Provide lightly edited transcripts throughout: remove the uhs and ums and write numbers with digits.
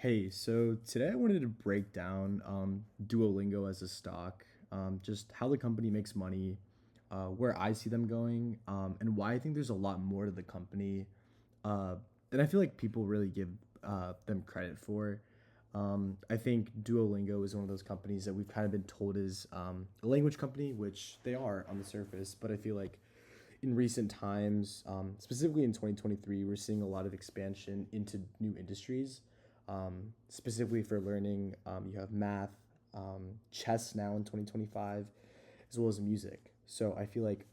Hey, so today I wanted to break down Duolingo as a stock, just how the company makes money, where I see them going, and why I think there's a lot more to the company uh, than I feel like people really give them credit for. I think Duolingo is one of those companies that we've kind of been told is a language company, which they are on the surface, but I feel like in recent times, specifically in 2023, we're seeing a lot of expansion into new industries. Specifically for learning, you have math, chess now in 2025, as well as music. So I feel like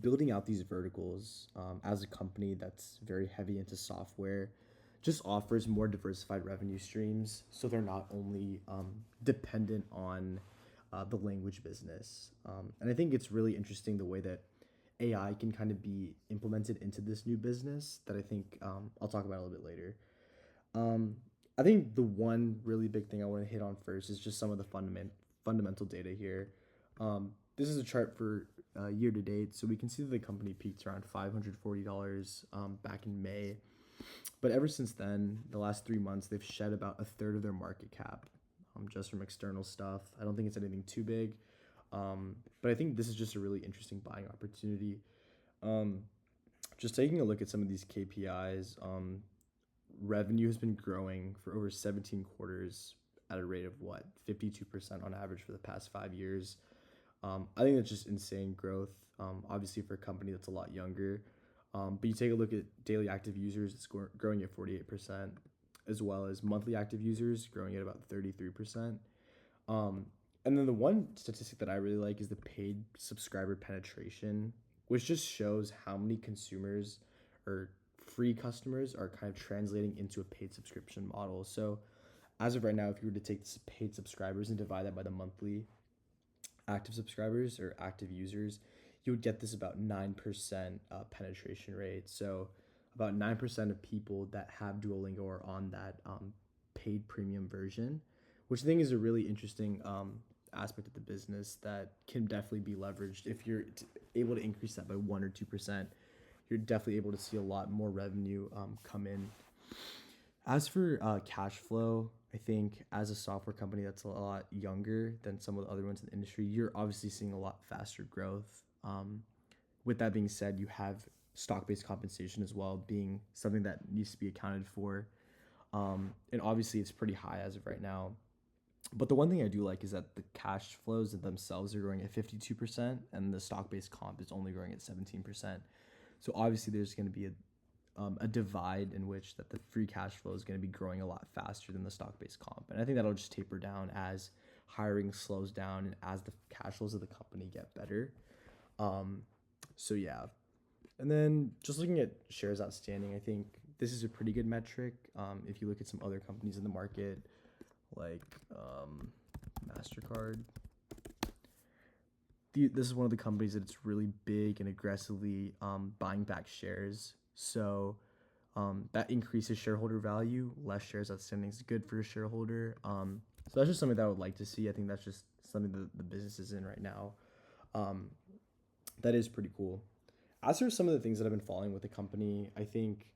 building out these verticals as a company that's very heavy into software just offers more diversified revenue streams. So they're not only dependent on the language business. And I think it's really interesting the way that AI can kind of be implemented into this new business that I think I'll talk about a little bit later. Um, I think the one really big thing I want to hit on first is just some of the fundamental data here. This is a chart for year to date, so we can see that the company peaked around $540 back in May. But ever since then, the last 3 months, they've shed about a third of their market cap just from external stuff. I don't think it's anything too big, but I think this is just a really interesting buying opportunity. Um, just taking a look at some of these KPIs, revenue has been growing for over 17 quarters at a rate of what, 52% on average for the past 5 years. I think that's just insane growth, obviously, for a company that's a lot younger. But you take a look at daily active users, it's growing at 48%, as well as monthly active users growing at about 33%. Um, and then the one statistic that I really like is the paid subscriber penetration, which just shows how many consumers or free customers are kind of translating into a paid subscription model. So as of right now, if you were to take this paid subscribers and divide that by the monthly active subscribers or active users, you would get this about 9% penetration rate. So about 9% of people that have Duolingo are on that paid premium version, which I think is a really interesting aspect of the business that can definitely be leveraged. If you're able to increase that by 1 or 2%, you're definitely able to see a lot more revenue come in. As for cash flow, I think as a software company that's a lot younger than some of the other ones in the industry, you're obviously seeing a lot faster growth. With that being said, you have stock-based compensation as well being something that needs to be accounted for. And obviously, it's pretty high as of right now. But the one thing I do like is that the cash flows themselves are growing at 52%, and the stock-based comp is only growing at 17%. So obviously, there's going to be a divide in which that the free cash flow is going to be growing a lot faster than the stock-based comp, and I think that'll just taper down as hiring slows down and as the cash flows of the company get better. Um, so yeah, and then just looking at shares outstanding, I think this is a pretty good metric. If you look at some other companies in the market, like Mastercard, this is one of the companies that's really big and aggressively buying back shares. So that increases shareholder value. Less shares outstanding is good for a shareholder. So that's just something that I would like to see. I think that's just something that the business is in right now. Um, that is pretty cool. As for some of the things that I've been following with the company, I think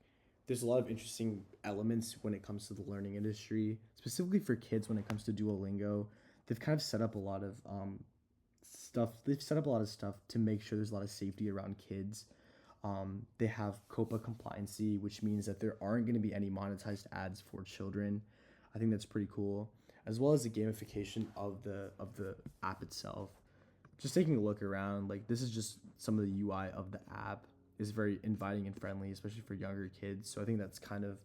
there's a lot of interesting elements when it comes to the learning industry, specifically for kids when it comes to Duolingo. They've kind of set up a lot of stuff. They've set up a lot of stuff to make sure there's a lot of safety around kids. They have COPA compliancy, which means that there aren't going to be any monetized ads for children. I think that's pretty cool, as well as the gamification of the app itself. Just taking a look around, like this is just some of the UI of the app is very inviting and friendly, especially for younger kids. So I think that's kind of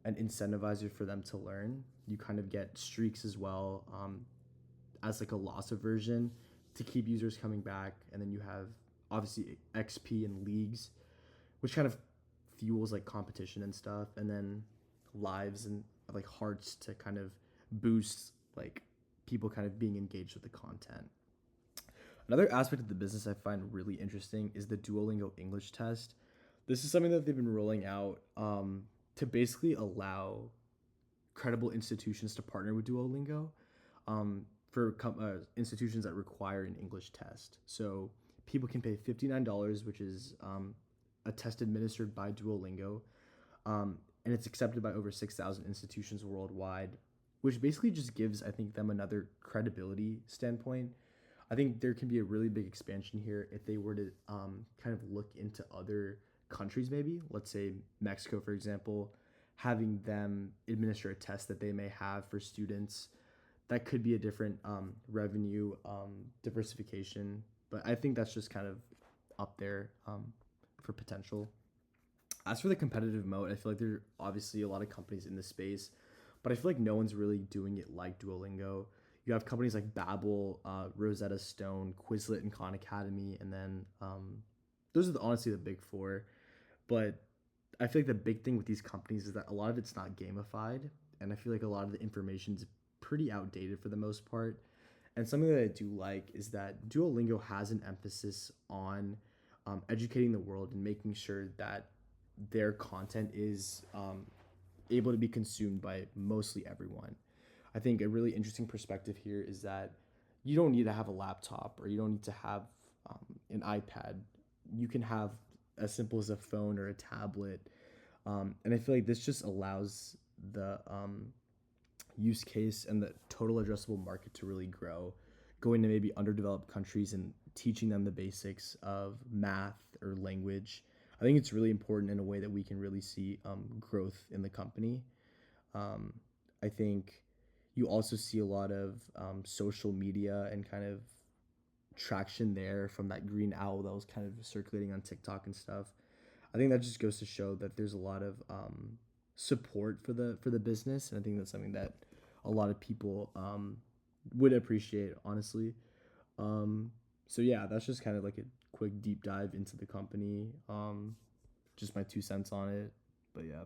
an incentivizer for them to learn. You kind of get streaks as well, as like a loss aversion to keep users coming back, and then you have obviously XP and leagues, which kind of fuels like competition and stuff, and then lives and like hearts to kind of boost like people kind of being engaged with the content. Another aspect of the business I find really interesting is the Duolingo English test. This is something that they've been rolling out to basically allow credible institutions to partner with Duolingo for institutions that require an English test. So people can pay $59, which is a test administered by Duolingo. and it's accepted by over 6,000 institutions worldwide, which basically just gives, I think, them another credibility standpoint. I think there can be a really big expansion here if they were to kind of look into other countries, maybe, let's say Mexico, for example, having them administer a test that they may have for students. That could be a different revenue diversification, but I think that's just kind of up there for potential. As for the competitive mode, I feel like there are obviously a lot of companies in this space, but I feel like no one's really doing it like Duolingo. You have companies like Babbel, Rosetta Stone, Quizlet, and Khan Academy, and then those are honestly the big four. But I feel like the big thing with these companies is that a lot of it's not gamified, and I feel like a lot of the information's pretty outdated for the most part. And something that I do like is that Duolingo has an emphasis on educating the world and making sure that their content is able to be consumed by mostly everyone. I think a really interesting perspective here is that you don't need to have a laptop or you don't need to have an iPad. You can have as simple as a phone or a tablet. And I feel like this just allows the use case and the total addressable market to really grow, going to maybe underdeveloped countries and teaching them the basics of math or language. I think it's really important in a way that we can really see growth in the company. Um, I think you also see a lot of social media and kind of traction there from that green owl that was kind of circulating on TikTok and stuff. I think that just goes to show that there's a lot of support for the business, and I think that's something that a lot of people would appreciate, honestly. Um, so yeah, that's just kind of like a quick deep dive into the company. Just my 2 cents on it, but yeah.